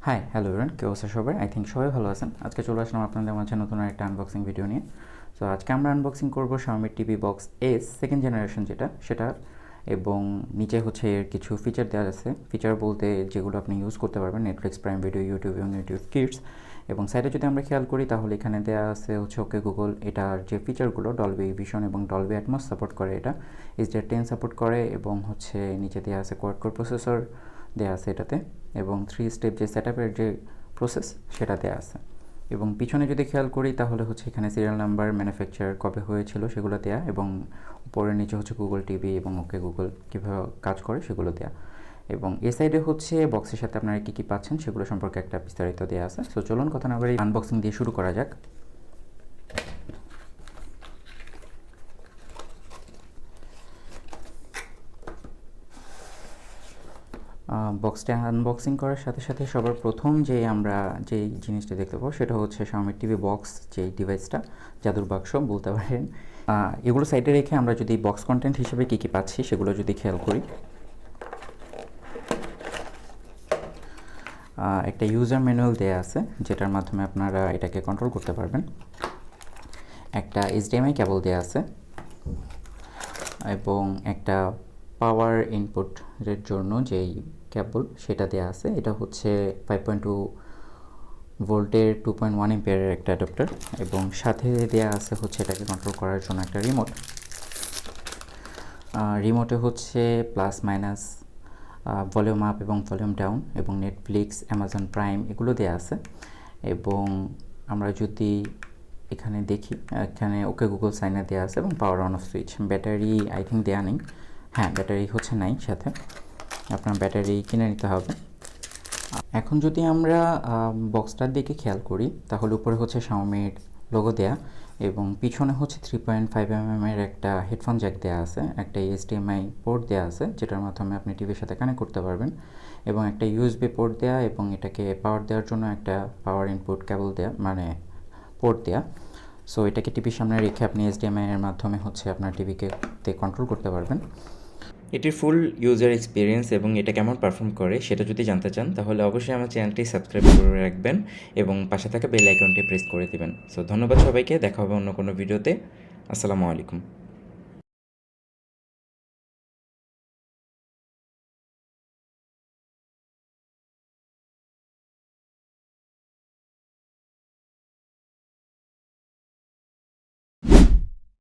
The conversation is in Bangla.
হাই হ্যালো এভরিওয়ান, কেউ আছে সবাই? আই থিঙ্ক সবাই ভালো আছেন। আজকে চলে আসলাম আপনাদের মাঝে নতুন একটা আনবক্সিং ভিডিও নিয়ে। সো আজকে আমরা আনবক্সিং করবো Xiaomi TV box S second generation সেটা, এবং নিচে হচ্ছে এর কিছু ফিচার দেওয়া আছে। ফিচার বলতে যেগুলো আপনি ইউজ করতে পারবেন নেটফ্লিক্স, প্রাইম ভিডিও, ইউটিউব এবং ইউটিউব কিডস। এবং সাইডে যদি আমরা খেয়াল করি তাহলে এখানে দেওয়া আছে হচ্ছে ওকে গুগল। এটার যে ফিচারগুলো ডলবি ভিশন এবং ডলবি অ্যাটমস সাপোর্ট করে, এটা HDR10 সাপোর্ট করে, এবং হচ্ছে নিচে দেওয়া আছে কোয়াড কোর প্রসেসর দেওয়া আছে এটাতে, এবং 3 স্টেপ যে সেটআপের যে প্রসেস সেটা দেওয়া আছে। এবং পিছনে যদি খেয়াল করি তাহলে হচ্ছে এখানে সিরিয়াল নাম্বার, ম্যানুফ্যাকচার কবে হয়েছিল সেগুলো দেয়া, এবং উপরের নিচে হচ্ছে গুগল টিভি এবং ওকে গুগল কীভাবে কাজ করে সেগুলো দেয়া। এবং এ সাইডে হচ্ছে বক্সের সাথে আপনারা কী কী পাচ্ছেন সেগুলো সম্পর্কে একটা বিস্তারিত দেওয়া আছে। সো চলুন কথা না বলে আনবক্সিং দিয়ে শুরু করা যাক। বক্সটা আনবক্সিং করার সাথে সাথে সবার প্রথম আমরা যেই জিনিসটা দেখতে পাবো সেটা হচ্ছে Xiaomi টিভি বক্স, যেই ডিভাইসটা, জাদুর বাক্স বলতে পারেন। এগুলো সাইডে রেখে আমরা যদি বক্স কন্টেন্ট হিসেবে কী কী পাচ্ছি সেগুলো যদি খেয়াল করি, একটা ইউজার ম্যানুয়াল দেয়া আছে যেটার মাধ্যমে আপনারা এটাকে কন্ট্রোল করতে পারবেন। একটা HDMI কেবল দেয়া আছে, এবং একটা পাওয়ার ইনপুটের জন্য যেই কেবল সেটা দেওয়া আছে। এটা হচ্ছে 5.2 ভোল্টের 2.1 এম্পিয়ারের একটা অ্যাডাপ্টার, এবং সাথে দেওয়া আছে হচ্ছে এটাকে কন্ট্রোল করার জন্য একটা রিমোটে হচ্ছে প্লাস মাইনাস, ভলিউম আপ এবং ভলিউম ডাউন, এবং নেটফ্লিক্স, অ্যামাজন প্রাইম এগুলো দেওয়া আছে। এবং আমরা যদি এখানে দেখি, এখানে ওকে গুগল সাইনার দেওয়া আছে এবং power on off switch. Battery I think দেওয়া নেই, হ্যাঁ ব্যাটারি হচ্ছে নাই সাথে, আপনার ব্যাটারি কিনে নিতে হবে। এখন যদি আমরা বক্সটার দিকে খেয়াল করি তাহলে উপরে হচ্ছে Xiaomi লোগো দেয়া, এবং পিছনে হচ্ছে 3.5 mm এর একটা হেডফোন জ্যাক দেওয়া আছে, একটা HDMI পোর্ট দেওয়া আছে যেটার মাধ্যমে আপনি টিভির সাথে কানেক্ট করতে পারবেন, এবং একটা USB পোর্ট দেওয়া, এবং এটাকে পাওয়ার দেওয়ার জন্য একটা পাওয়ার ইনপুট কেবল দেওয়া, মানে পোর্ট দেওয়া। সো এটাকে টিভির সামনে রেখে আপনি HDMI এর মাধ্যমে হচ্ছে আপনার টিভিকে কন্ট্রোল করতে পারবেন। এটির ফুল ইউজার এক্সপিরিয়েন্স এবং এটা কেমন পারফর্ম করে সেটা যদি জানতে চান তাহলে অবশ্যই আমার চ্যানেলটি সাবস্ক্রাইব করে রাখবেন এবং পাশে থাকা বেল আইকনটি প্রেস করে দিবেন। সো ধন্যবাদ সবাইকে, দেখা হবে অন্য কোনো ভিডিওতে। আসসালামু আলাইকুম।